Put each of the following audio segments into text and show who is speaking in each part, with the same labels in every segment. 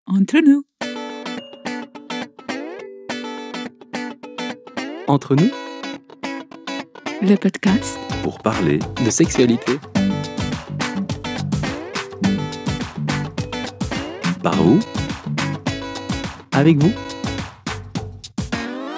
Speaker 1: Entre nous.
Speaker 2: Entre nous,
Speaker 1: Le podcast
Speaker 3: pour parler
Speaker 2: de sexualité.
Speaker 3: par vous.
Speaker 2: Avec vous.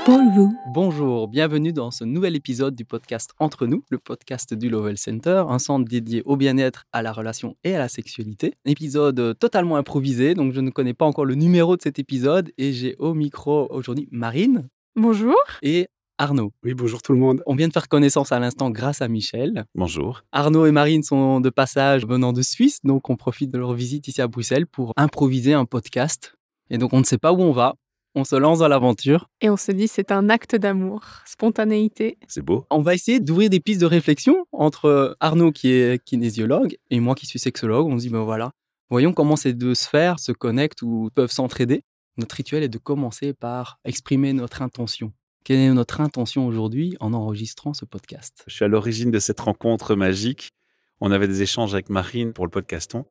Speaker 1: pour vous.
Speaker 2: Bonjour, bienvenue dans ce nouvel épisode du podcast Entre nous, le podcast du Lovell Center, un centre dédié au bien-être, à la relation et à la sexualité. Un épisode totalement improvisé, donc je ne connais pas encore le numéro de cet épisode et j'ai au micro aujourd'hui Marine
Speaker 4: Bonjour.
Speaker 2: et Arnaud.
Speaker 5: Oui, bonjour tout le monde.
Speaker 2: On vient de faire connaissance à l'instant grâce à Michel.
Speaker 3: Bonjour.
Speaker 2: Arnaud et Marine sont de passage venant de Suisse, donc on profite de leur visite ici à Bruxelles pour improviser un podcast. Et donc on ne sait pas où on va, on se lance dans l'aventure.
Speaker 4: Et on se dit c'est un acte d'amour, spontanéité.
Speaker 3: C'est beau.
Speaker 2: On va essayer d'ouvrir des pistes de réflexion entre Arnaud qui est kinésiologue et moi qui suis sexologue. On se dit ben voilà, voyons comment ces deux sphères se connectent ou peuvent s'entraider. Notre rituel est de commencer par exprimer notre intention. Quelle est notre intention aujourd'hui en enregistrant ce podcast ?
Speaker 3: Je suis à l'origine de cette rencontre magique. On avait des échanges avec Marine pour le podcaston.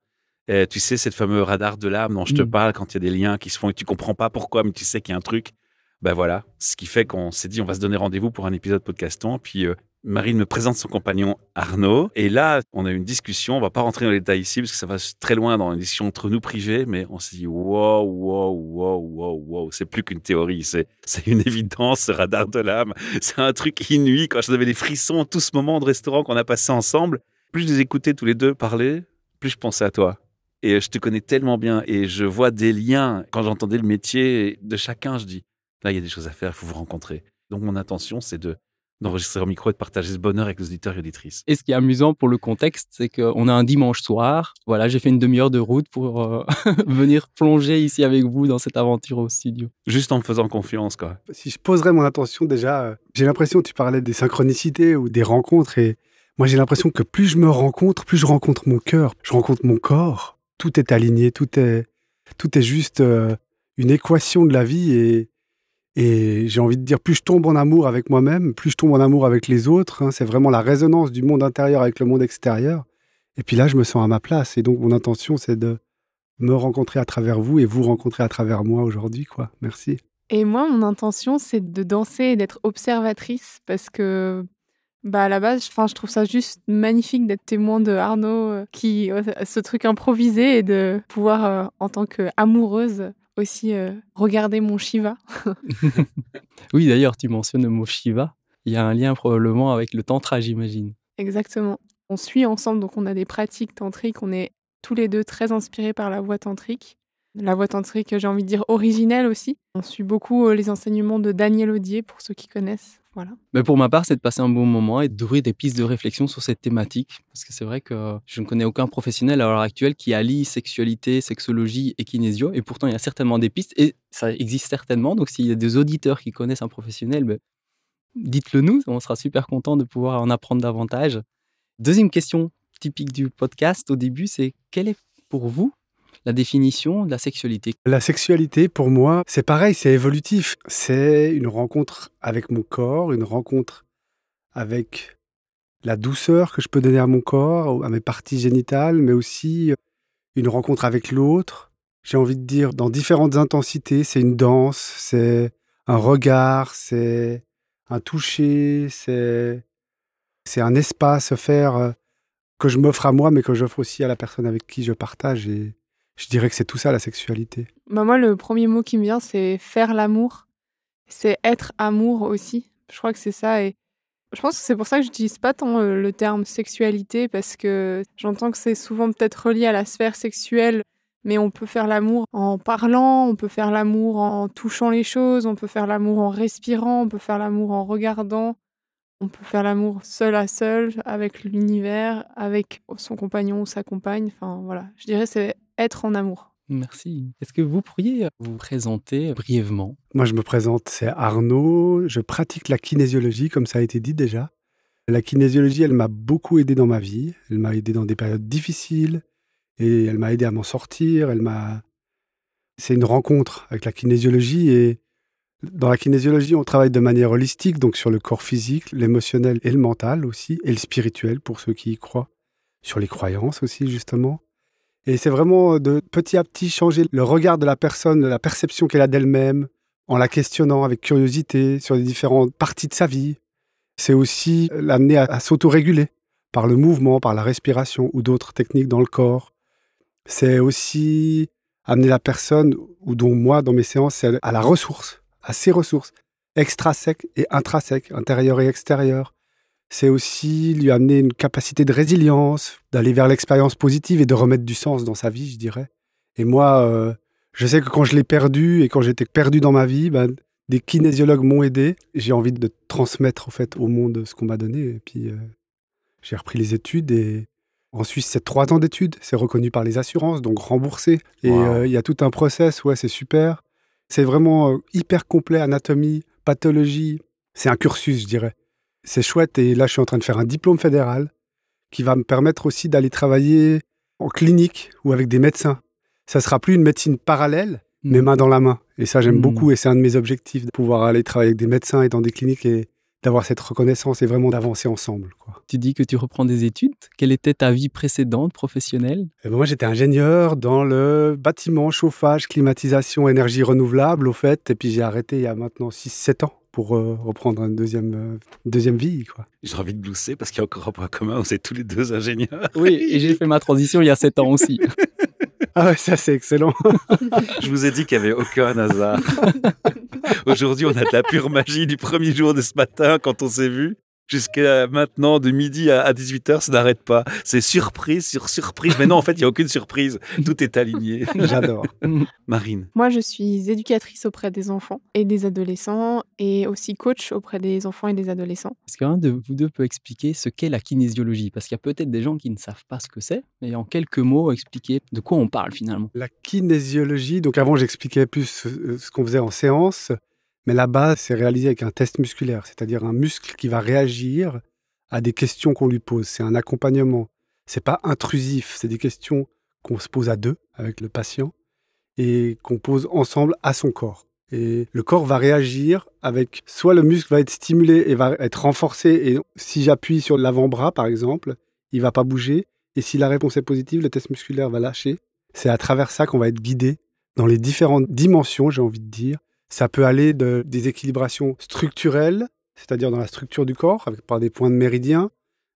Speaker 3: Et tu sais, cette fameuse radar de l'âme dont je te parle quand il y a des liens qui se font et tu comprends pas pourquoi, mais tu sais qu'il y a un truc. Ben voilà, ce qui fait qu'on s'est dit on va se donner rendez-vous pour un épisode podcaston. Puis Marine me présente son compagnon Arnaud. Et là, on a eu une discussion. On va pas rentrer dans les détails ici parce que ça va très loin dans une discussion entre nous privée. Mais on s'est dit wow. C'est plus qu'une théorie. C'est une évidence, ce radar de l'âme. C'est un truc inouï. Quand j'avais des frissons, tout ce moment de restaurant qu'on a passé ensemble, plus je les écoutais tous les deux parler, plus je pensais à toi. Et je te connais tellement bien et je vois des liens. Quand j'entendais le métier de chacun, je dis, là, il y a des choses à faire, il faut vous rencontrer. Donc, mon intention, c'est d'enregistrer au micro et de partager ce bonheur avec les auditeurs et auditrices.
Speaker 2: Et ce qui est amusant pour le contexte, c'est qu'on a un dimanche soir. Voilà, j'ai fait une demi-heure de route pour venir plonger ici avec vous dans cette aventure au studio.
Speaker 3: Juste en me faisant confiance, quoi.
Speaker 5: Si je poserais mon intention déjà, j'ai l'impression que tu parlais des synchronicités ou des rencontres et moi j'ai l'impression que plus je me rencontre, plus je rencontre mon cœur, je rencontre mon corps. Tout est aligné, tout est juste une équation de la vie et j'ai envie de dire plus je tombe en amour avec moi-même, plus je tombe en amour avec les autres. Hein, c'est vraiment la résonance du monde intérieur avec le monde extérieur. Et puis là, je me sens à ma place. Et donc, mon intention, c'est de me rencontrer à travers vous et vous rencontrer à travers moi aujourd'hui, quoi. Merci.
Speaker 4: Et moi, mon intention, c'est de danser et d'être observatrice parce que, à la base, je trouve ça juste magnifique d'être témoin de Arnaud qui ce truc improvisé et de pouvoir, en tant qu'amoureuse, aussi regarder mon Shiva.
Speaker 2: Oui, d'ailleurs, tu mentionnes le mot Shiva. Il y a un lien probablement avec le tantra, j'imagine.
Speaker 4: Exactement. On suit ensemble, donc on a des pratiques tantriques. On est tous les deux très inspirés par la voie tantrique. La voie tantrique, j'ai envie de dire originelle aussi. On suit beaucoup les enseignements de Daniel Audier, pour ceux qui connaissent. Voilà.
Speaker 2: Mais pour ma part, c'est de passer un bon moment et d'ouvrir des pistes de réflexion sur cette thématique. Parce que c'est vrai que je ne connais aucun professionnel à l'heure actuelle qui allie sexualité, sexologie et kinésio. Et pourtant, il y a certainement des pistes et ça existe certainement. Donc, s'il y a des auditeurs qui connaissent un professionnel, dites-le nous. On sera super content de pouvoir en apprendre davantage. Deuxième question typique du podcast au début, c'est quelle est pour vous la définition de la sexualité?
Speaker 5: La sexualité, pour moi, c'est pareil, c'est évolutif. C'est une rencontre avec mon corps, une rencontre avec la douceur que je peux donner à mon corps, à mes parties génitales, mais aussi une rencontre avec l'autre. J'ai envie de dire dans différentes intensités. C'est une danse, c'est un regard, c'est un toucher, c'est un espace offert que je m'offre à moi, mais que j'offre aussi à la personne avec qui je partage. Et je dirais que c'est tout ça, la sexualité.
Speaker 4: Moi, le premier mot qui me vient, c'est faire l'amour. C'est être amour aussi. Je crois que c'est ça. Et je pense que c'est pour ça que je n'utilise pas tant le terme sexualité, parce que j'entends que c'est souvent peut-être relié à la sphère sexuelle, mais on peut faire l'amour en parlant, on peut faire l'amour en touchant les choses, on peut faire l'amour en respirant, on peut faire l'amour en regardant, on peut faire l'amour seul à seul, avec l'univers, avec son compagnon ou sa compagne. Enfin, voilà. Je dirais que c'est être en amour.
Speaker 2: Merci. Est-ce que vous pourriez vous présenter brièvement?
Speaker 5: Moi, je me présente, c'est Arnaud. Je pratique la kinésiologie, comme ça a été dit déjà. La kinésiologie, elle m'a beaucoup aidé dans ma vie. Elle m'a aidé dans des périodes difficiles et elle m'a aidé à m'en sortir. C'est une rencontre avec la kinésiologie et dans la kinésiologie, on travaille de manière holistique, donc sur le corps physique, l'émotionnel et le mental aussi, et le spirituel pour ceux qui y croient, sur les croyances aussi, justement. Et c'est vraiment de petit à petit changer le regard de la personne, la perception qu'elle a d'elle-même, en la questionnant avec curiosité sur les différentes parties de sa vie. C'est aussi l'amener à s'autoréguler par le mouvement, par la respiration ou d'autres techniques dans le corps. C'est aussi amener la personne, ou dont moi, dans mes séances, c'est à la ressource, à ses ressources, extrinsèques et intrinsèques, intérieures et extérieures. C'est aussi lui amener une capacité de résilience, d'aller vers l'expérience positive et de remettre du sens dans sa vie, je dirais. Et moi, je sais que quand je l'ai perdu et quand j'étais perdu dans ma vie, des kinésiologues m'ont aidé. J'ai envie de transmettre en fait, au monde ce qu'on m'a donné. Et puis, j'ai repris les études et en Suisse, c'est 3 ans d'études. C'est reconnu par les assurances, donc remboursé. Et il y a tout un process, ouais, c'est super. C'est vraiment hyper complet, anatomie, pathologie. C'est un cursus, je dirais. C'est chouette et là, je suis en train de faire un diplôme fédéral qui va me permettre aussi d'aller travailler en clinique ou avec des médecins. Ça sera plus une médecine parallèle, mais main dans la main. Et ça, j'aime beaucoup et c'est un de mes objectifs, de pouvoir aller travailler avec des médecins et dans des cliniques et d'avoir cette reconnaissance et vraiment d'avancer ensemble, quoi.
Speaker 2: Tu dis que tu reprends des études. Quelle était ta vie précédente, professionnelle?
Speaker 5: Moi, j'étais ingénieur dans le bâtiment, chauffage, climatisation, énergie renouvelable, au fait. Et puis, j'ai arrêté il y a maintenant 6-7 ans pour reprendre une deuxième vie, quoi.
Speaker 3: J'ai envie de glousser parce qu'il y a encore un point commun, on est tous les deux ingénieurs.
Speaker 2: Oui, et j'ai fait ma transition il y a 7 ans aussi.
Speaker 5: Ah ouais, ça c'est excellent.
Speaker 3: Je vous ai dit qu'il n'y avait aucun hasard. Aujourd'hui, on a de la pure magie du premier jour de ce matin quand on s'est vu. Jusqu'à maintenant, de midi à 18h, ça n'arrête pas. C'est surprise sur surprise. Mais non, en fait, il n'y a aucune surprise. Tout est aligné.
Speaker 5: J'adore.
Speaker 3: Marine.
Speaker 4: Moi, je suis éducatrice auprès des enfants et des adolescents et aussi coach auprès des enfants et des adolescents.
Speaker 2: Est-ce qu'un de vous deux peut expliquer ce qu'est la kinésiologie? Parce qu'il y a peut-être des gens qui ne savent pas ce que c'est, mais en quelques mots, expliquer de quoi on parle finalement.
Speaker 5: La kinésiologie, donc avant j'expliquais plus ce qu'on faisait en séance, mais la base c'est réalisé avec un test musculaire, c'est-à-dire un muscle qui va réagir à des questions qu'on lui pose. C'est un accompagnement, c'est pas intrusif, c'est des questions qu'on se pose à deux avec le patient et qu'on pose ensemble à son corps. Et le corps va réagir avec, soit le muscle va être stimulé et va être renforcé, et si j'appuie sur l'avant-bras par exemple, il va pas bouger, et si la réponse est positive, le test musculaire va lâcher. C'est à travers ça qu'on va être guidé dans les différentes dimensions, j'ai envie de dire. Ça peut aller des équilibrations structurelles, c'est-à-dire dans la structure du corps, par des points de méridien,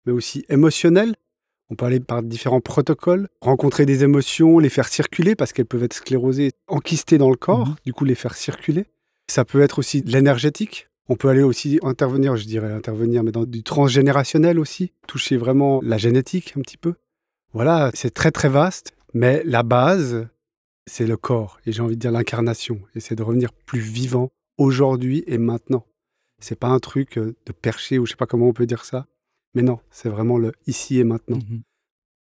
Speaker 5: mais aussi émotionnelles. On peut aller par différents protocoles, rencontrer des émotions, les faire circuler, parce qu'elles peuvent être sclérosées, enquistées dans le corps, du coup les faire circuler. Ça peut être aussi de l'énergétique. On peut aller aussi intervenir, mais dans du transgénérationnel aussi, toucher vraiment la génétique un petit peu. Voilà, c'est très très vaste, mais la base, c'est le corps, et j'ai envie de dire l'incarnation, et c'est de revenir plus vivant aujourd'hui et maintenant. C'est pas un truc de perché, ou je sais pas comment on peut dire ça, mais non, c'est vraiment le ici et maintenant,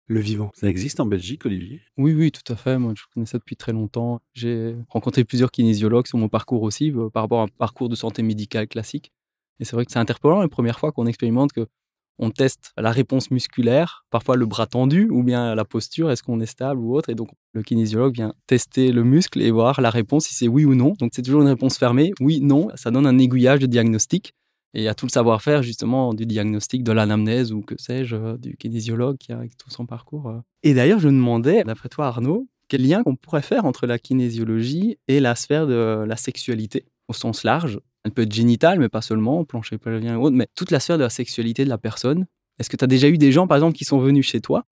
Speaker 5: le vivant.
Speaker 3: Ça existe en Belgique, Olivier?
Speaker 2: Oui, tout à fait. Moi, je connais ça depuis très longtemps. J'ai rencontré plusieurs kinésiologues sur mon parcours aussi, par rapport à un parcours de santé médicale classique. Et c'est vrai que c'est interpellant la première fois qu'on expérimente qu'on teste la réponse musculaire, parfois le bras tendu ou bien la posture, est-ce qu'on est stable ou autre. Et donc, le kinésiologue vient tester le muscle et voir la réponse, si c'est oui ou non. Donc, c'est toujours une réponse fermée. Oui, non, ça donne un aiguillage de diagnostic. Et il y a tout le savoir-faire, justement, du diagnostic, de l'anamnèse ou que sais-je, du kinésiologue qui a avec tout son parcours. Et d'ailleurs, je me demandais, d'après toi, Arnaud, quel lien qu'on pourrait faire entre la kinésiologie et la sphère de la sexualité, au sens large. Elle peut être génitale, mais pas seulement, plancher pelvien ou autre, mais toute la sphère de la sexualité de la personne. Est-ce que tu as déjà eu des gens, par exemple, qui sont venus chez toi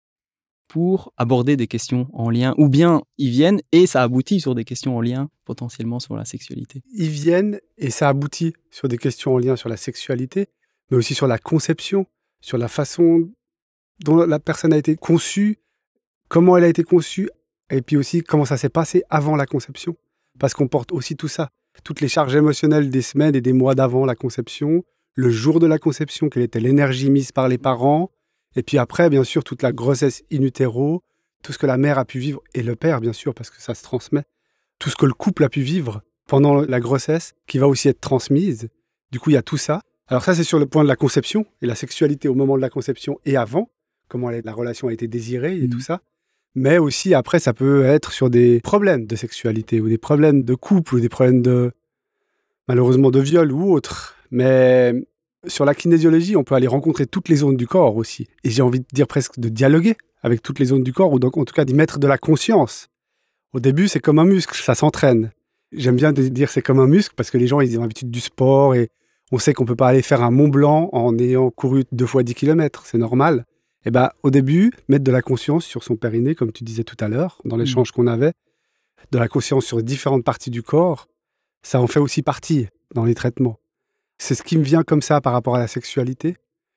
Speaker 2: pour aborder des questions en lien, ou bien ils viennent et ça aboutit sur des questions en lien potentiellement sur la sexualité?
Speaker 5: Ils viennent et ça aboutit sur des questions en lien sur la sexualité, mais aussi sur la conception, sur la façon dont la personne a été conçue, comment elle a été conçue, et puis aussi comment ça s'est passé avant la conception. Parce qu'on porte aussi tout ça, toutes les charges émotionnelles des semaines et des mois d'avant la conception, le jour de la conception, quelle était l'énergie mise par les parents, et puis après, bien sûr, toute la grossesse in utero, tout ce que la mère a pu vivre, et le père, bien sûr, parce que ça se transmet, tout ce que le couple a pu vivre pendant la grossesse, qui va aussi être transmise. Du coup, il y a tout ça. Alors ça, c'est sur le point de la conception, et la sexualité au moment de la conception et avant, comment la relation a été désirée et tout ça. Mais aussi, après, ça peut être sur des problèmes de sexualité, ou des problèmes de couple, ou des problèmes malheureusement, de viol ou autre. Mais sur la kinésiologie, on peut aller rencontrer toutes les zones du corps aussi. Et j'ai envie de dire presque de dialoguer avec toutes les zones du corps, ou donc en tout cas d'y mettre de la conscience. Au début, c'est comme un muscle, ça s'entraîne. J'aime bien dire c'est comme un muscle parce que les gens, ils ont l'habitude du sport et on sait qu'on ne peut pas aller faire un Mont Blanc en ayant couru 2 fois 10 km, c'est normal. Et ben, au début, mettre de la conscience sur son périnée, comme tu disais tout à l'heure, dans l'échange qu'on avait, de la conscience sur différentes parties du corps, ça en fait aussi partie dans les traitements. C'est ce qui me vient comme ça par rapport à la sexualité.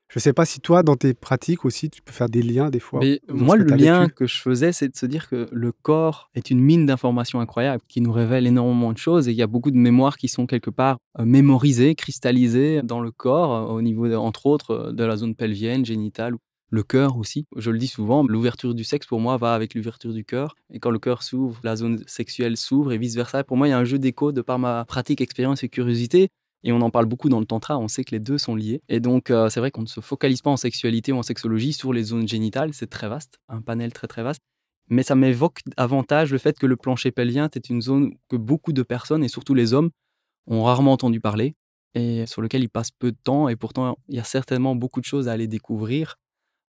Speaker 5: Je ne sais pas si toi, dans tes pratiques aussi, tu peux faire des liens des fois.
Speaker 2: Mais moi, le lien que je faisais, c'est de se dire que le corps est une mine d'informations incroyables qui nous révèle énormément de choses. Et il y a beaucoup de mémoires qui sont quelque part mémorisées, cristallisées dans le corps, au niveau, entre autres, de la zone pelvienne, génitale, le cœur aussi. Je le dis souvent, l'ouverture du sexe, pour moi, va avec l'ouverture du cœur. Et quand le cœur s'ouvre, la zone sexuelle s'ouvre et vice-versa. Pour moi, il y a un jeu d'écho de par ma pratique, expérience et curiosité. Et on en parle beaucoup dans le tantra, on sait que les deux sont liés. Et donc, c'est vrai qu'on ne se focalise pas en sexualité ou en sexologie sur les zones génitales, c'est très vaste, un panel très très vaste. Mais ça m'évoque davantage le fait que le plancher pelvien est une zone que beaucoup de personnes, et surtout les hommes, ont rarement entendu parler, et sur lequel ils passent peu de temps, et pourtant, il y a certainement beaucoup de choses à aller découvrir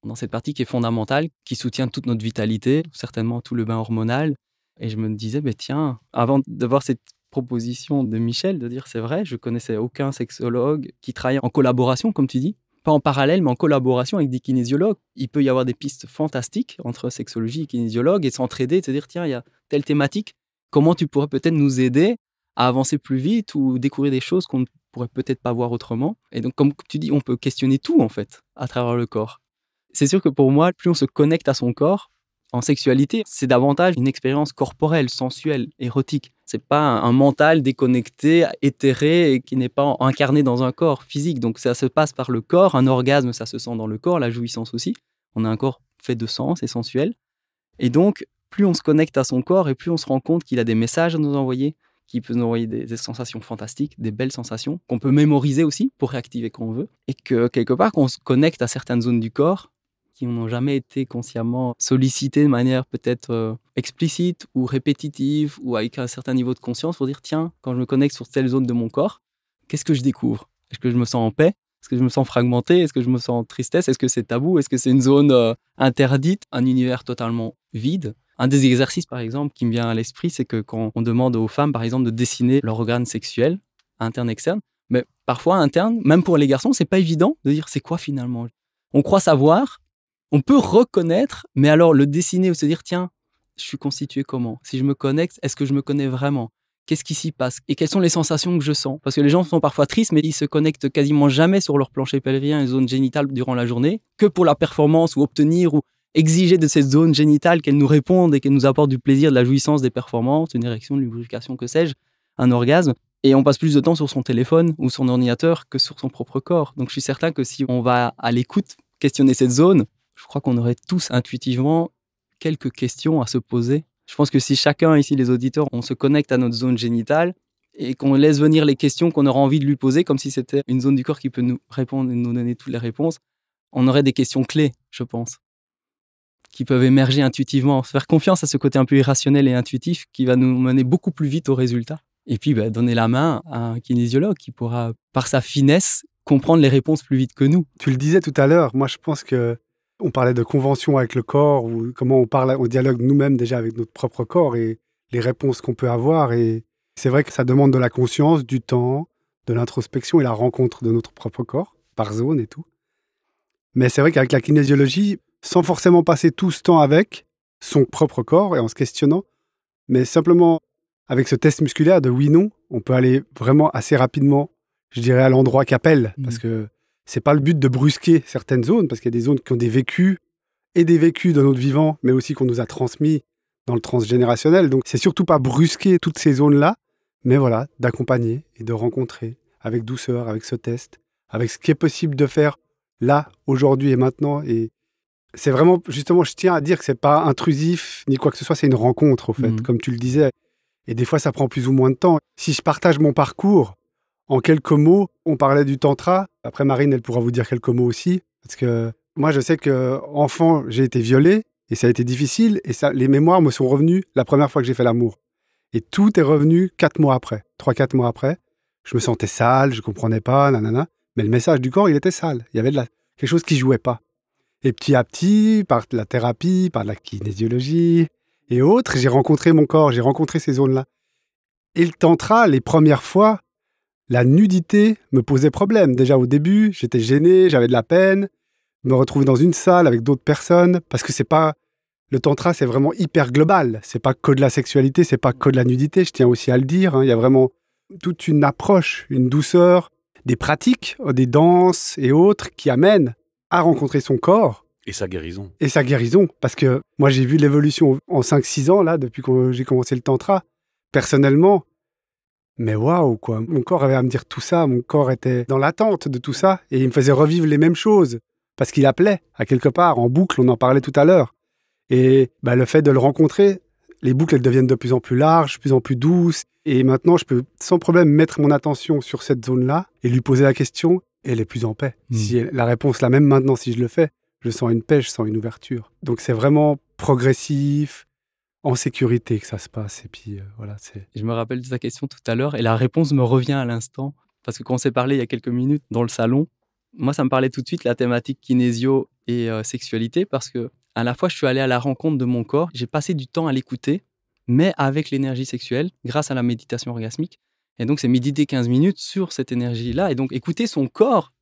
Speaker 2: dans cette partie qui est fondamentale, qui soutient toute notre vitalité, certainement tout le bain hormonal. Et je me disais, tiens, avant de voir cette proposition de Michel, de dire c'est vrai, je connaissais aucun sexologue qui travaille en collaboration, comme tu dis, pas en parallèle, mais en collaboration avec des kinésiologues. Il peut y avoir des pistes fantastiques entre sexologie et kinésiologue et s'entraider, de se dire tiens, il y a telle thématique, comment tu pourrais peut-être nous aider à avancer plus vite ou découvrir des choses qu'on ne pourrait peut-être pas voir autrement. Et donc, comme tu dis, on peut questionner tout en fait à travers le corps. C'est sûr que pour moi, plus on se connecte à son corps, en sexualité, c'est davantage une expérience corporelle, sensuelle, érotique. C'est pas un mental déconnecté, éthéré et qui n'est pas incarné dans un corps physique. Donc ça se passe par le corps. Un orgasme, ça se sent dans le corps. La jouissance aussi. On a un corps fait de sens et sensuel. Et donc, plus on se connecte à son corps et plus on se rend compte qu'il a des messages à nous envoyer, qu'il peut nous envoyer des sensations fantastiques, des belles sensations qu'on peut mémoriser aussi pour réactiver quand on veut. Et que quelque part, quand on se connecte à certaines zones du corps, qui n'ont jamais été consciemment sollicités de manière peut-être explicite ou répétitive ou avec un certain niveau de conscience pour dire tiens, quand je me connecte sur telle zone de mon corps, qu'est-ce que je découvre? Est-ce que je me sens en paix? Est-ce que je me sens fragmenté? Est-ce que je me sens en tristesse? Est-ce que c'est tabou? Est-ce que c'est une zone interdite? Un univers totalement vide? Un des exercices, par exemple, qui me vient à l'esprit, c'est que quand on demande aux femmes, par exemple, de dessiner leur organe sexuel, interne-externe, mais parfois interne, même pour les garçons, c'est pas évident de dire c'est quoi finalement. On croit savoir, on peut reconnaître, mais alors le dessiner ou se dire, tiens, je suis constitué comment? Si je me connecte, est-ce que je me connais vraiment? Qu'est-ce qui s'y passe? Et quelles sont les sensations que je sens? Parce que les gens sont parfois tristes, mais ils se connectent quasiment jamais sur leur plancher pelvien et zone génitale durant la journée, que pour la performance ou obtenir ou exiger de cette zone génitale qu'elle nous réponde et qu'elle nous apporte du plaisir, de la jouissance, des performances, une érection, une lubrification, que sais-je, un orgasme. Et on passe plus de temps sur son téléphone ou son ordinateur que sur son propre corps. Donc je suis certain que si on va à l'écoute questionner cette zone, je crois qu'on aurait tous intuitivement quelques questions à se poser. Je pense que si chacun ici, les auditeurs, on se connecte à notre zone génitale et qu'on laisse venir les questions qu'on aura envie de lui poser, comme si c'était une zone du corps qui peut nous répondre et nous donner toutes les réponses, on aurait des questions clés, je pense, qui peuvent émerger intuitivement. Faire confiance à ce côté un peu irrationnel et intuitif qui va nous mener beaucoup plus vite au résultat. Et puis donner la main à un kinésiologue qui pourra, par sa finesse, comprendre les réponses plus vite que nous.
Speaker 5: Tu le disais tout à l'heure, moi je pense que on parlait de convention avec le corps, ou comment on parle, on dialogue nous-mêmes déjà avec notre propre corps et les réponses qu'on peut avoir. Et c'est vrai que ça demande de la conscience, du temps, de l'introspection et la rencontre de notre propre corps, par zone et tout. Mais c'est vrai qu'avec la kinésiologie, sans forcément passer tout ce temps avec son propre corps et en se questionnant, mais simplement avec ce test musculaire de oui-non, on peut aller vraiment assez rapidement, je dirais, à l'endroit qu'appelle, parce que c'est pas le but de brusquer certaines zones, parce qu'il y a des zones qui ont des vécus de notre vivant, mais aussi qu'on nous a transmis dans le transgénérationnel. Donc, c'est surtout pas brusquer toutes ces zones-là, mais voilà, d'accompagner et de rencontrer avec douceur, avec ce test, avec ce qui est possible de faire là, aujourd'hui et maintenant. Et c'est vraiment, justement, je tiens à dire que c'est pas intrusif ni quoi que ce soit, c'est une rencontre, au fait, comme tu le disais. Et des fois, ça prend plus ou moins de temps. Si je partage mon parcours, en quelques mots, on parlait du tantra. Après, Marine, elle pourra vous dire quelques mots aussi. Parce que moi, je sais qu'enfant, j'ai été violé et ça a été difficile. Et les mémoires me sont revenues la première fois que j'ai fait l'amour. Et tout est revenu 4 mois après, 3-4 mois après. Je me sentais sale, je ne comprenais pas, nanana. Mais le message du corps, il était sale. Il y avait quelque chose qui ne jouait pas. Et petit à petit, par la thérapie, par la kinésiologie et autres, j'ai rencontré mon corps, j'ai rencontré ces zones-là. Et le tantra, les premières fois, la nudité me posait problème. Déjà au début, j'étais gêné, j'avais de la peine, me retrouver dans une salle avec d'autres personnes, parce que c'est pas... Le tantra, c'est vraiment hyper global. C'est pas que de la sexualité, c'est pas que de la nudité, je tiens aussi à le dire. Hein. Il y a vraiment toute une approche, une douceur, des pratiques, des danses et autres qui amènent à rencontrer son corps.
Speaker 3: Et sa guérison.
Speaker 5: Et sa guérison. Parce que moi, j'ai vu l'évolution en 5-6 ans, là, depuis que j'ai commencé le tantra. Personnellement, mais waouh, quoi. Mon corps avait à me dire tout ça. Mon corps était dans l'attente de tout ça. Et il me faisait revivre les mêmes choses. Parce qu'il appelait, à quelque part, en boucle, on en parlait tout à l'heure. Et le fait de le rencontrer, les boucles, elles deviennent de plus en plus larges, de plus en plus douces. Et maintenant, je peux sans problème mettre mon attention sur cette zone-là et lui poser la question, et elle est plus en paix. Si la réponse, là, même maintenant, si je le fais, je sens une paix, je sens une ouverture. Donc, c'est vraiment progressif, en sécurité que ça se passe. Et puis, voilà, c'est...
Speaker 2: Je me rappelle de ta question tout à l'heure et la réponse me revient à l'instant. Parce que quand on s'est parlé il y a quelques minutes dans le salon, moi, ça me parlait tout de suite la thématique kinésio et sexualité parce que à la fois, je suis allé à la rencontre de mon corps. J'ai passé du temps à l'écouter, mais avec l'énergie sexuelle, grâce à la méditation orgasmique. Et donc, c'est méditer 15 minutes sur cette énergie-là. Et donc, écouter son corps,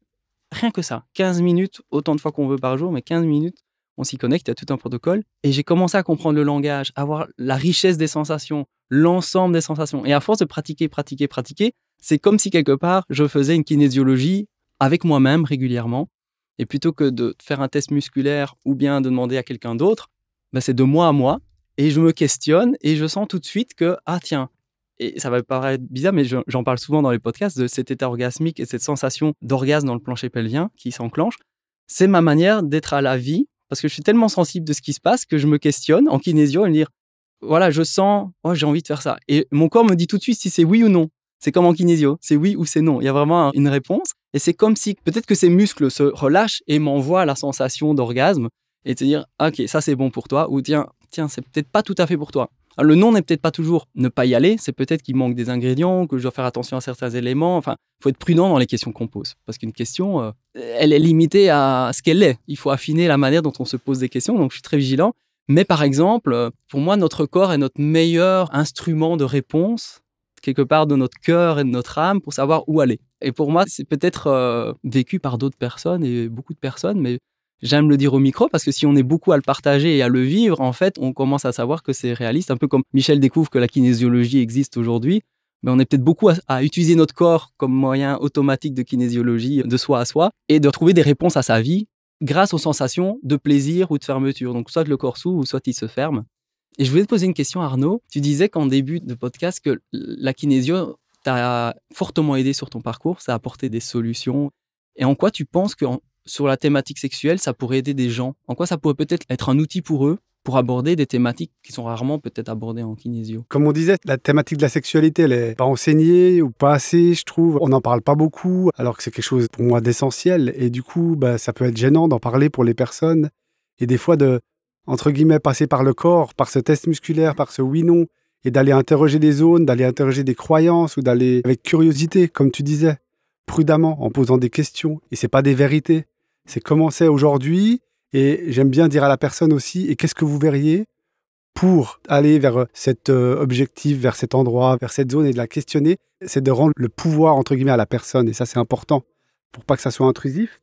Speaker 2: rien que ça. 15 minutes, autant de fois qu'on veut par jour, mais 15 minutes, on s'y connecte, il y a tout un protocole. Et j'ai commencé à comprendre le langage, à voir la richesse des sensations, l'ensemble des sensations. Et à force de pratiquer, c'est comme si, quelque part, je faisais une kinésiologie avec moi-même régulièrement. Et plutôt que de faire un test musculaire ou bien de demander à quelqu'un d'autre, c'est de moi à moi. Et je me questionne et je sens tout de suite que, ah tiens, et ça va paraître bizarre, mais j'en parle souvent dans les podcasts, de cet état orgasmique et cette sensation d'orgasme dans le plancher pelvien qui s'enclenche. C'est ma manière d'être à la vie, parce que je suis tellement sensible de ce qui se passe que je me questionne en kinésio et me dire, voilà, je sens, oh, j'ai envie de faire ça. Et mon corps me dit tout de suite si c'est oui ou non. C'est comme en kinésio, c'est oui ou c'est non. Il y a vraiment une réponse. Et c'est comme si peut-être que ces muscles se relâchent et m'envoient la sensation d'orgasme et te dire, ok, ça c'est bon pour toi, ou tiens, c'est peut-être pas tout à fait pour toi. Alors, le non n'est peut-être pas toujours ne pas y aller, c'est peut-être qu'il manque des ingrédients, que je dois faire attention à certains éléments. Enfin, il faut être prudent dans les questions qu'on pose. Parce qu'une question, elle est limitée à ce qu'elle est. Il faut affiner la manière dont on se pose des questions, donc je suis très vigilant. Mais par exemple, pour moi, notre corps est notre meilleur instrument de réponse quelque part de notre cœur et de notre âme pour savoir où aller. Et pour moi, c'est peut-être vécu par d'autres personnes et beaucoup de personnes, mais j'aime le dire au micro parce que si on est beaucoup à le partager et à le vivre, en fait, on commence à savoir que c'est réaliste. Un peu comme Michel découvre que la kinésiologie existe aujourd'hui, mais on est peut-être beaucoup à utiliser notre corps comme moyen automatique de kinésiologie de soi à soi et de trouver des réponses à sa vie grâce aux sensations de plaisir ou de fermeture. Donc, soit le corps s'ouvre ou soit il se ferme. Et je voulais te poser une question, Arnaud. Tu disais qu'en début de podcast, que la kinésio t'a fortement aidé sur ton parcours, ça a apporté des solutions. Et en quoi tu penses que sur la thématique sexuelle, ça pourrait aider des gens? En quoi ça pourrait peut-être être un outil pour eux pour aborder des thématiques qui sont rarement peut-être abordées en kinésio?
Speaker 5: Comme on disait, la thématique de la sexualité, elle n'est pas enseignée ou pas assez, je trouve. On n'en parle pas beaucoup, alors que c'est quelque chose pour moi d'essentiel. Et du coup, ça peut être gênant d'en parler pour les personnes. Et des fois, entre guillemets, passer par le corps, par ce test musculaire, par ce oui-non, et d'aller interroger des zones, d'aller interroger des croyances, ou d'aller avec curiosité, comme tu disais, prudemment, en posant des questions. Et c'est pas des vérités. C'est comment c'est aujourd'hui, et j'aime bien dire à la personne aussi, et qu'est-ce que vous verriez pour aller vers cet objectif, vers cet endroit, vers cette zone, et de la questionner, c'est de rendre le pouvoir, entre guillemets, à la personne, et ça, c'est important, pour pas que ça soit intrusif.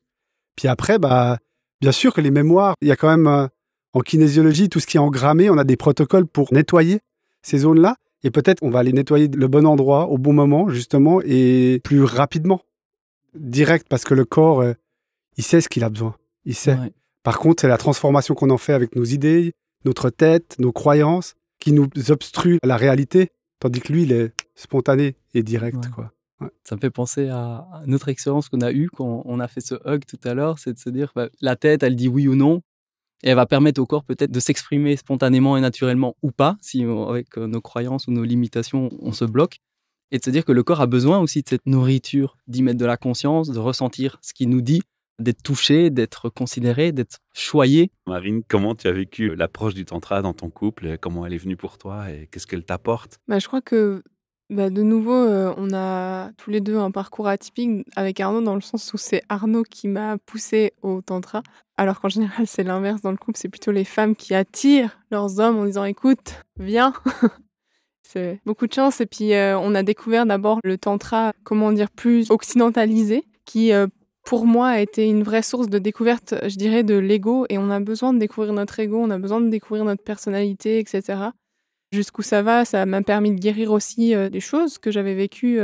Speaker 5: Puis après, bien sûr que les mémoires, il y a quand même... En kinésiologie, tout ce qui est engrammé, on a des protocoles pour nettoyer ces zones-là. Et peut-être on va aller nettoyer le bon endroit, au bon moment, justement, et plus rapidement. Direct, parce que le corps, il sait ce qu'il a besoin. Il sait. Ouais. Par contre, c'est la transformation qu'on en fait avec nos idées, notre tête, nos croyances, qui nous obstruent la réalité. Tandis que lui, il est spontané et direct,
Speaker 2: ouais.
Speaker 5: quoi. Ouais.
Speaker 2: Ça me fait penser à une autre expérience qu'on a eue quand on a fait ce hug tout à l'heure, c'est de se dire, la tête, elle dit oui ou non. Et elle va permettre au corps peut-être de s'exprimer spontanément et naturellement ou pas, si avec nos croyances ou nos limitations, on se bloque. Et de se dire que le corps a besoin aussi de cette nourriture, d'y mettre de la conscience, de ressentir ce qu'il nous dit, d'être touché, d'être considéré, d'être choyé.
Speaker 3: Marine, comment tu as vécu l'approche du tantra dans ton couple? Comment elle est venue pour toi et qu'est-ce qu'elle t'apporte?
Speaker 4: Je crois que De nouveau, on a tous les deux un parcours atypique avec Arnaud, dans le sens où c'est Arnaud qui m'a poussée au tantra, alors qu'en général, c'est l'inverse dans le couple, c'est plutôt les femmes qui attirent leurs hommes en disant: «Écoute, viens». C'est beaucoup de chance et puis, on a découvert d'abord le tantra, comment dire, plus occidentalisé qui, pour moi, a été une vraie source de découverte, je dirais, de l'ego et on a besoin de découvrir notre ego, on a besoin de découvrir notre personnalité et cetera. Jusqu'où ça m'a permis de guérir aussi, des choses que j'avais vécues,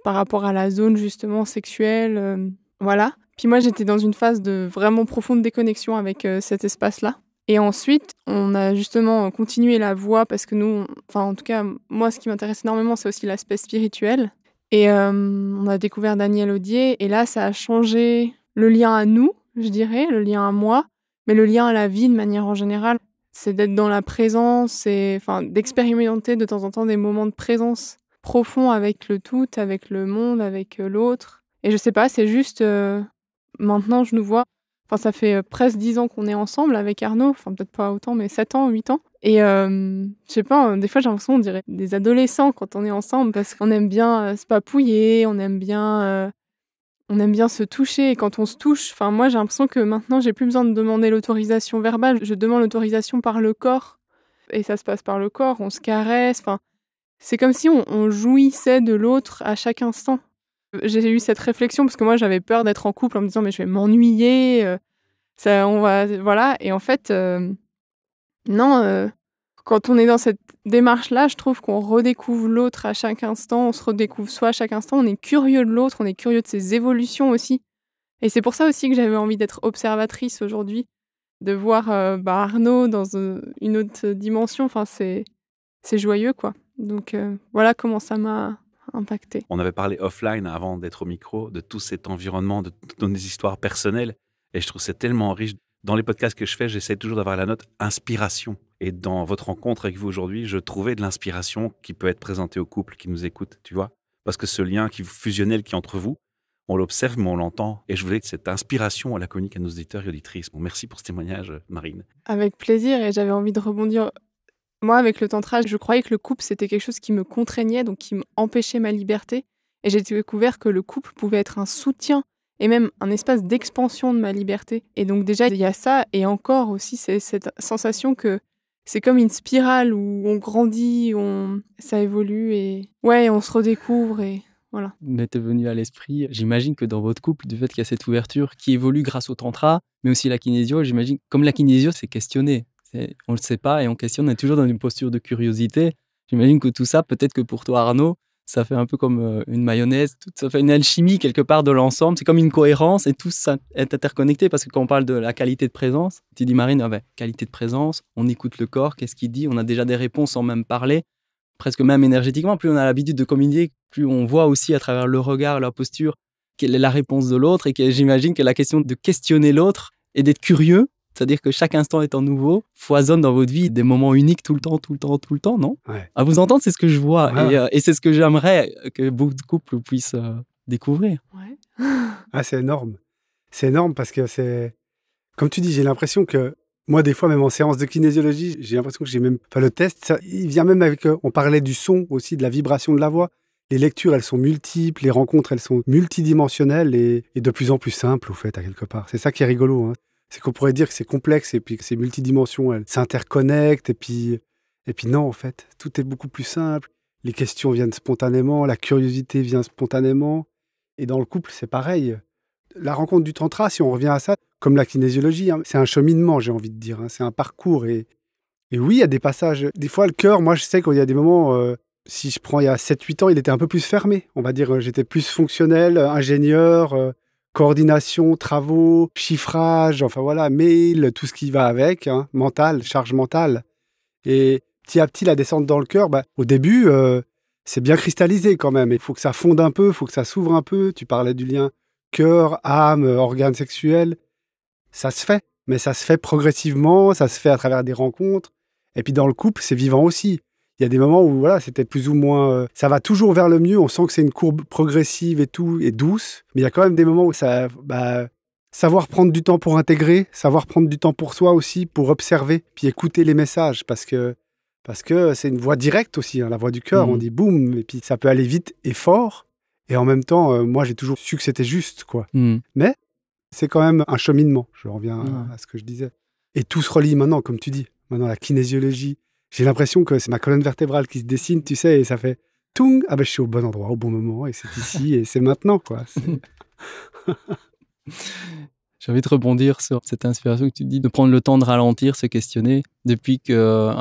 Speaker 4: par rapport à la zone justement sexuelle, voilà. Puis moi, j'étais dans une phase de vraiment profonde déconnexion avec, cet espace-là et ensuite, on a justement continué la voie parce que nous, enfin en tout cas, moi, ce qui m'intéresse énormément, c'est aussi l'aspect spirituel et on a découvert Daniel Audier et là, ça a changé le lien à nous, je dirais, le lien à moi, mais le lien à la vie de manière en général. C'est d'être dans la présence et enfin, d'expérimenter de temps en temps des moments de présence profonds avec le tout, avec le monde, avec, l'autre et je sais pas, c'est juste, maintenant je nous vois enfin ça fait, presque 10 ans qu'on est ensemble avec Arnaud, enfin peut-être pas autant, mais 7 ans, 8 ans et je sais pas, des fois j'ai l'impression on dirait des adolescents quand on est ensemble parce qu'on aime bien, se papouiller, on aime bien se toucher et quand on se touche, enfin moi j'ai l'impression que maintenant j'ai plus besoin de demander l'autorisation verbale, je demande l'autorisation par le corps et ça se passe par le corps, on se caresse, enfin c'est comme si on jouissait de l'autre à chaque instant. J'ai eu cette réflexion parce que moi j'avais peur d'être en couple en me disant: «Mais je vais m'ennuyer, ça on va» voilà et en fait, non, quand on est dans cette démarche-là, je trouve qu'on redécouvre l'autre à chaque instant, on se redécouvre soi à chaque instant, on est curieux de l'autre, on est curieux de ses évolutions aussi et c'est pour ça aussi que j'avais envie d'être observatrice aujourd'hui, de voir, Arnaud dans, une autre dimension, enfin c'est joyeux quoi. Donc voilà comment ça m'a impactée.
Speaker 3: On avait parlé offline avant d'être au micro de tout cet environnement, de toutes nos histoires personnelles. Et je trouve c'est tellement riche. Dans les podcasts que je fais, j'essaie toujours d'avoir la note inspiration. Et dans votre rencontre avec vous aujourd'hui, je trouvais de l'inspiration qui peut être présentée au couple qui nous écoute, tu vois. Parce que ce lien fusionnel qui est entre vous, on l'observe, mais on l'entend. Et je voulais que cette inspiration, on la communique à nos auditeurs et auditrices. Bon, merci pour ce témoignage, Marine.
Speaker 4: Avec plaisir et j'avais envie de rebondir. Moi, avec le tantra, je croyais que le couple, c'était quelque chose qui me contraignait, donc qui m'empêchait ma liberté. Et j'ai découvert que le couple pouvait être un soutien et même un espace d'expansion de ma liberté. Et donc déjà, il y a ça. Et encore aussi, c'est cette sensation que c'est comme une spirale où on grandit, ça évolue et ouais, on se redécouvre et voilà.
Speaker 2: M'était venu à l'esprit, j'imagine que dans votre couple, du fait qu'il y a cette ouverture qui évolue grâce au tantra, mais aussi la kinésio, j'imagine, comme la kinésio, c'est questionner. On ne le sait pas et on questionne, on est toujours dans une posture de curiosité. J'imagine que tout ça, peut-être que pour toi, Arnaud, ça fait un peu comme une mayonnaise, ça fait une alchimie quelque part de l'ensemble, c'est comme une cohérence et tout ça est interconnecté parce que quand on parle de la qualité de présence, tu dis Marine, qualité de présence, on écoute le corps, qu'est-ce qu'il dit, on a déjà des réponses sans même parler, presque même énergétiquement, plus on a l'habitude de communiquer, plus on voit aussi à travers le regard, la posture, quelle est la réponse de l'autre et que j'imagine que la question de questionner l'autre et d'être curieux, c'est-à-dire que chaque instant étant nouveau, foisonne dans votre vie des moments uniques tout le temps, non?
Speaker 5: Ouais.
Speaker 2: À vous entendre, c'est ce que je vois.
Speaker 5: Ouais.
Speaker 2: Et c'est ce que j'aimerais que beaucoup de couples puissent découvrir.
Speaker 4: Ouais.
Speaker 5: Ah, c'est énorme. C'est énorme parce que c'est... Comme tu dis, j'ai l'impression que... Moi, des fois, même en séance de kinésiologie, j'ai l'impression que j'ai même... Enfin, le test, ça, il vient même avec... On parlait du son aussi, de la vibration de la voix. Les lectures, elles sont multiples. Les rencontres, elles sont multidimensionnelles et de plus en plus simples, au fait, à quelque part. C'est ça qui est rigolo, hein. C'est qu'on pourrait dire que c'est complexe et puis que ces multidimensions, elles s'interconnectent. Et puis non, en fait, tout est beaucoup plus simple. Les questions viennent spontanément, la curiosité vient spontanément. Et dans le couple, c'est pareil. La rencontre du tantra, si on revient à ça, comme la kinésiologie, hein, c'est un cheminement, j'ai envie de dire. Hein, c'est un parcours. Et oui, il y a des passages. Des fois, le cœur, moi, je sais qu'il y a des moments... si je prends il y a 7-8 ans, il était un peu plus fermé. On va dire, j'étais plus fonctionnel, ingénieur... coordination, travaux, chiffrage, enfin voilà, mail, tout ce qui va avec, hein, mental, charge mentale. Et petit à petit, la descente dans le cœur, au début, c'est bien cristallisé quand même. Il faut que ça fonde un peu, il faut que ça s'ouvre un peu. Tu parlais du lien cœur, âme, organe sexuel. Ça se fait, mais ça se fait progressivement, ça se fait à travers des rencontres. Et puis dans le couple, c'est vivant aussi. Il y a des moments où voilà, c'était plus ou moins... ça va toujours vers le mieux, on sent que c'est une courbe progressive et tout, et douce. Mais il y a quand même des moments où ça... savoir prendre du temps pour intégrer, savoir prendre du temps pour soi aussi, pour observer, puis écouter les messages. Parce que Parce que c'est une voix directe aussi, hein, la voix du cœur. On dit boum, et puis ça peut aller vite et fort. Et en même temps, moi, j'ai toujours su que c'était juste, quoi. Mais c'est quand même un cheminement. Je reviens à ce que je disais. Et tout se relie maintenant, comme tu dis. Maintenant, la kinésiologie. J'ai l'impression que c'est ma colonne vertébrale qui se dessine, tu sais, et ça fait toung. Ah ben, je suis au bon endroit, au bon moment, et c'est ici, et c'est maintenant, quoi.
Speaker 2: J'ai envie de rebondir sur cette inspiration que tu dis, de prendre le temps de ralentir, se questionner. Depuis que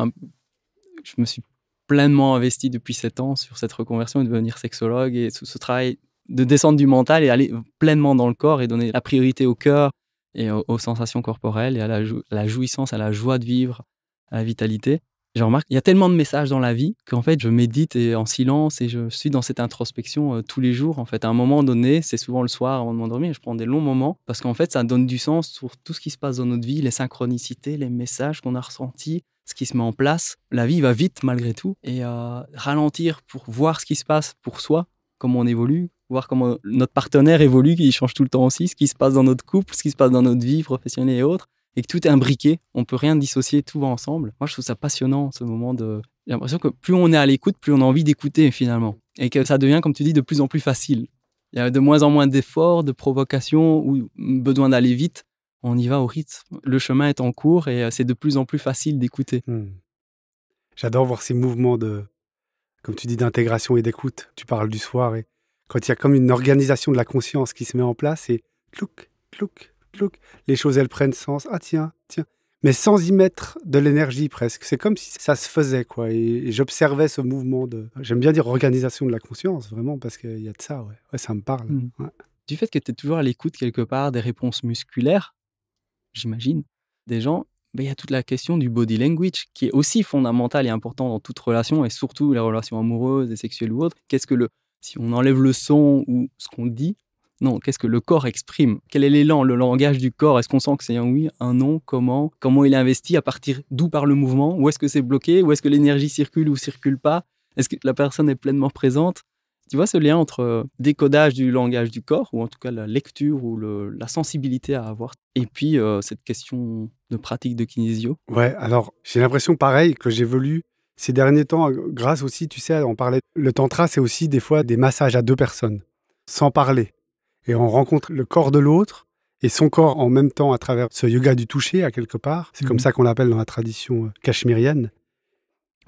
Speaker 2: je me suis pleinement investi depuis 7 ans sur cette reconversion et devenir sexologue et ce travail de descendre du mental et aller pleinement dans le corps et donner la priorité au cœur et aux sensations corporelles et à la jouissance, à la joie de vivre, à la vitalité. Je remarque qu'il y a tellement de messages dans la vie qu'en fait, je médite en silence et je suis dans cette introspection tous les jours. En fait, à un moment donné, c'est souvent le soir avant de m'endormir, je prends des longs moments parce qu'en fait, ça donne du sens sur tout ce qui se passe dans notre vie, les synchronicités, les messages qu'on a ressentis, ce qui se met en place. La vie va vite malgré tout et ralentir pour voir ce qui se passe pour soi, comment on évolue, voir comment notre partenaire évolue, qui change tout le temps aussi, ce qui se passe dans notre couple, ce qui se passe dans notre vie professionnelle et autres. Et que tout est imbriqué, on peut rien dissocier, tout va ensemble. Moi, je trouve ça passionnant, ce moment de... J'ai l'impression que plus on est à l'écoute, plus on a envie d'écouter, finalement. Et que ça devient, comme tu dis, de plus en plus facile. Il y a de moins en moins d'efforts, de provocations, ou besoin d'aller vite. On y va au rythme. Le chemin est en cours et c'est de plus en plus facile d'écouter.
Speaker 5: J'adore voir ces mouvements de, comme tu dis, d'intégration et d'écoute. Tu parles du soir et quand il y a comme une organisation de la conscience qui se met en place et clouc, clouc, clouc, les choses, elles prennent sens. Ah tiens. Mais sans y mettre de l'énergie presque. C'est comme si ça se faisait, quoi. Et j'observais ce mouvement de... J'aime bien dire organisation de la conscience, vraiment, parce qu'il y a de ça, ouais. Ouais, ça me parle. Ouais.
Speaker 2: Du fait que tu es toujours à l'écoute, quelque part, des réponses musculaires, j'imagine, des gens, il y a toute la question du body language, qui est aussi fondamentale et importante dans toute relation, et surtout les relations amoureuses et sexuelles ou autres. Si on enlève le son ou ce qu'on dit, non, qu'est-ce que le corps exprime? Quel est l'élan, le langage du corps? Est-ce qu'on sent que c'est un oui, un non? Comment il est investi? À partir d'où par le mouvement? Où est-ce que c'est bloqué? Où est-ce que l'énergie circule ou circule pas? Est-ce que la personne est pleinement présente? Tu vois ce lien entre décodage du langage du corps, ou en tout cas la lecture ou la sensibilité à avoir, et puis cette question de pratique de kinésio?
Speaker 5: Ouais, alors j'ai l'impression pareil que j'évolue ces derniers temps, grâce aussi, tu sais, on parlait, le tantra, c'est aussi des fois des massages à 2 personnes, sans parler. Et on rencontre le corps de l'autre et son corps en même temps à travers ce yoga du toucher, à quelque part. C'est comme ça qu'on l'appelle dans la tradition cachemirienne.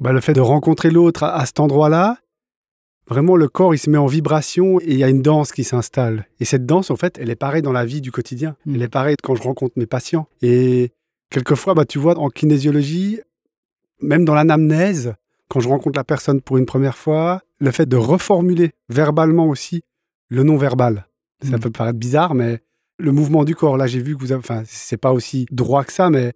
Speaker 5: Le fait de rencontrer l'autre à cet endroit-là, vraiment le corps, il se met en vibration et il y a une danse qui s'installe. Et cette danse, en fait, elle est pareille dans la vie du quotidien. Elle est pareille quand je rencontre mes patients. Et quelquefois, tu vois, en kinésiologie, même dans l'anamnèse, quand je rencontre la personne pour une première fois, le fait de reformuler verbalement aussi le non-verbal. Ça peut paraître bizarre, mais le mouvement du corps, là, j'ai vu que c'est pas aussi droit que ça, mais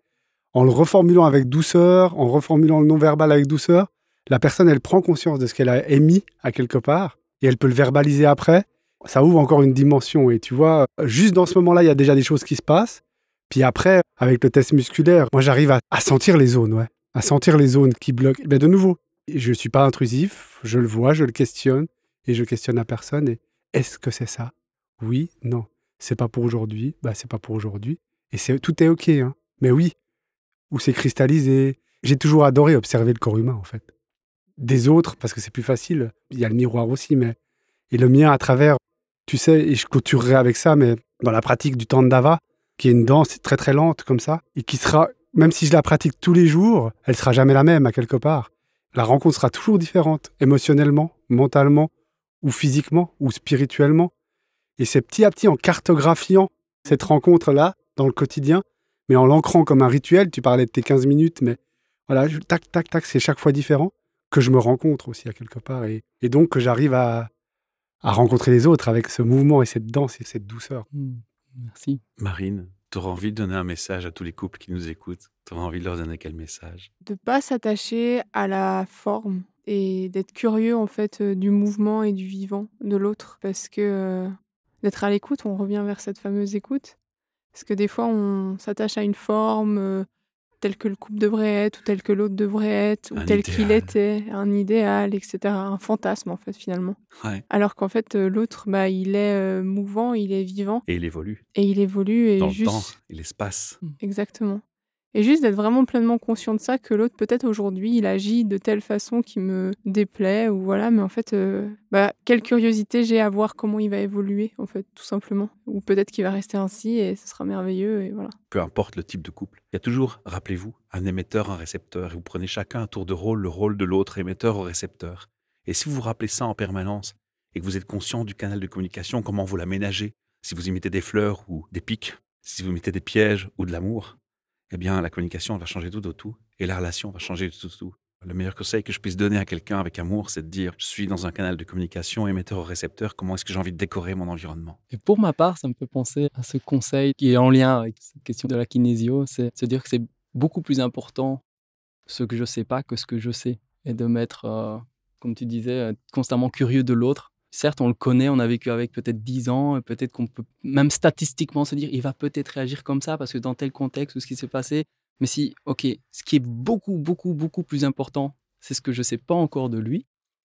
Speaker 5: en le reformulant avec douceur, en reformulant le non-verbal avec douceur, la personne, elle prend conscience de ce qu'elle a émis à quelque part et elle peut le verbaliser après. Ça ouvre encore une dimension. Et tu vois, juste dans ce moment-là, il y a déjà des choses qui se passent. Puis après, avec le test musculaire, moi, j'arrive à sentir les zones, ouais. À sentir les zones qui bloquent. Mais de nouveau, je ne suis pas intrusif, je le vois, je le questionne et je questionne la personne. Et est-ce que c'est ça? Oui, non. C'est pas pour aujourd'hui, c'est pas pour aujourd'hui. Et tout est OK, hein. Mais oui, où c'est cristallisé. J'ai toujours adoré observer le corps humain, en fait. Des autres, parce que c'est plus facile. Il y a le miroir aussi, mais... Et le mien à travers, tu sais, et je clôturerai avec ça, mais dans la pratique du Tandava, qui est une danse très très lente comme ça, et qui sera, même si je la pratique tous les jours, elle sera jamais la même à quelque part. La rencontre sera toujours différente, émotionnellement, mentalement, ou physiquement, ou spirituellement. Et c'est petit à petit en cartographiant cette rencontre-là dans le quotidien, mais en l'ancrant comme un rituel. Tu parlais de tes 15 minutes, mais voilà, tac, tac, tac, c'est chaque fois différent, que je me rencontre aussi à quelque part. Et donc que j'arrive à rencontrer les autres avec ce mouvement et cette danse et cette douceur.
Speaker 2: Merci.
Speaker 3: Marine, tu auras envie de donner un message à tous les couples qui nous écoutent? Tu auras envie de leur donner quel message?
Speaker 4: De ne pas s'attacher à la forme et d'être curieux en fait du mouvement et du vivant de l'autre. Parce que d'être à l'écoute, on revient vers cette fameuse écoute. Parce que des fois, on s'attache à une forme telle que le couple devrait être, ou telle que l'autre devrait être, ou tel qu'il était, un idéal, etc. Un fantasme, en fait, finalement.
Speaker 3: Ouais.
Speaker 4: Alors qu'en fait, l'autre, il est mouvant, il est vivant.
Speaker 3: Et il évolue.
Speaker 4: Et il évolue. Et
Speaker 3: dans
Speaker 4: juste...
Speaker 3: le temps et l'espace.
Speaker 4: Exactement. Et juste d'être vraiment pleinement conscient de ça, que l'autre, peut-être aujourd'hui, il agit de telle façon qui me déplaît, ou voilà, mais en fait, quelle curiosité j'ai à voir comment il va évoluer, en fait, tout simplement. Ou peut-être qu'il va rester ainsi et ce sera merveilleux, et voilà.
Speaker 3: Peu importe le type de couple, il y a toujours, rappelez-vous, un émetteur, un récepteur, et vous prenez chacun à tour de rôle le rôle de l'autre, émetteur ou récepteur. Et si vous vous rappelez ça en permanence, et que vous êtes conscient du canal de communication, comment vous l'aménagez, si vous y mettez des fleurs ou des pics, si vous mettez des pièges ou de l'amour, eh bien, la communication elle va changer tout au tout, et la relation va changer du tout au tout. Le meilleur conseil que je puisse donner à quelqu'un avec amour, c'est de dire « Je suis dans un canal de communication, émetteur ou récepteur, comment est-ce que j'ai envie de décorer mon environnement ?»
Speaker 2: Et pour ma part, ça me fait penser à ce conseil qui est en lien avec cette question de la kinésio, c'est se dire que c'est beaucoup plus important ce que je sais pas que ce que je sais. Et de m'être, comme tu disais, constamment curieux de l'autre. Certes, on le connaît, on a vécu avec peut-être 10 ans, et peut-être qu'on peut même statistiquement se dire il va peut-être réagir comme ça parce que dans tel contexte ou ce qui s'est passé. Mais si, ok, ce qui est beaucoup, beaucoup, beaucoup plus important, c'est ce que je ne sais pas encore de lui,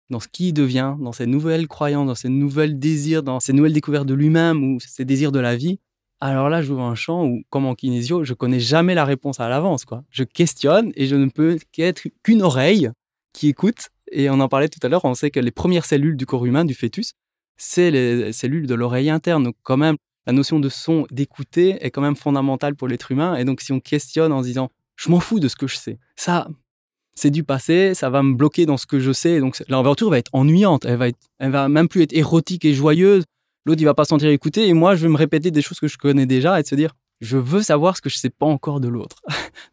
Speaker 2: dans ce qu'il devient, dans ses nouvelles croyances, dans ses nouvelles désirs, dans ses nouvelles découvertes de lui-même ou ses désirs de la vie. Alors là, j'ouvre un champ où, comme en kinésio, je ne connais jamais la réponse à l'avance, quoi. Je questionne et je ne peux qu'être qu'une oreille qui écoute. Et on en parlait tout à l'heure, on sait que les premières cellules du corps humain, du fœtus, c'est les cellules de l'oreille interne. Donc quand même, la notion de son, d'écouter est quand même fondamentale pour l'être humain. Et donc si on questionne en se disant « je m'en fous de ce que je sais », ça, c'est du passé, ça va me bloquer dans ce que je sais. Et donc l'aventure va être ennuyante, elle va même plus être érotique et joyeuse. L'autre, il va pas se sentir écouté. Et moi, je vais me répéter des choses que je connais déjà et de se dire « je veux savoir ce que je sais pas encore de l'autre ».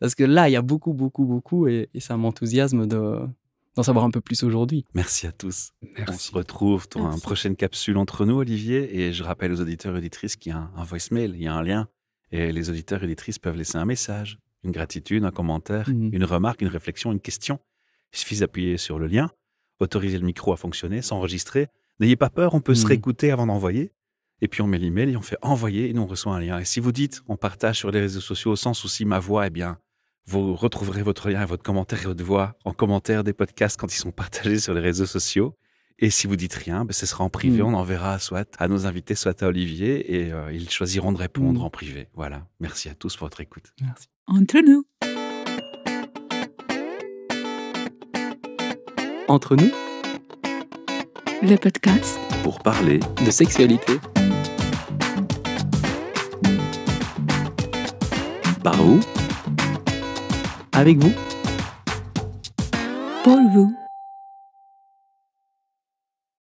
Speaker 2: Parce que là, il y a beaucoup, beaucoup, beaucoup et ça m'enthousiasme d'en savoir un peu plus aujourd'hui.
Speaker 3: Merci à tous.
Speaker 5: Merci.
Speaker 3: On se retrouve dans une prochaine capsule entre nous, Olivier. Et je rappelle aux auditeurs et auditrices qu'il y a un voicemail, il y a un lien. Et les auditeurs et auditrices peuvent laisser un message, une gratitude, un commentaire, une remarque, une réflexion, une question. Il suffit d'appuyer sur le lien, autoriser le micro à fonctionner, s'enregistrer. N'ayez pas peur, on peut se réécouter avant d'envoyer. Et puis on met l'email et on fait envoyer et nous on reçoit un lien. Et si vous dites, on partage sur les réseaux sociaux sans souci ma voix, eh bien, vous retrouverez votre lien et votre commentaire et votre voix en commentaire des podcasts quand ils sont partagés sur les réseaux sociaux. Et si vous dites rien, ce sera en privé. On enverra soit à nos invités, soit à Olivier et ils choisiront de répondre en privé. Voilà. Merci à tous pour votre écoute.
Speaker 2: Merci.
Speaker 1: Entre nous.
Speaker 2: Entre nous,
Speaker 1: Le podcast.
Speaker 3: Pour parler
Speaker 2: de sexualité.
Speaker 3: par vous,
Speaker 2: Avec vous.
Speaker 1: Pour vous.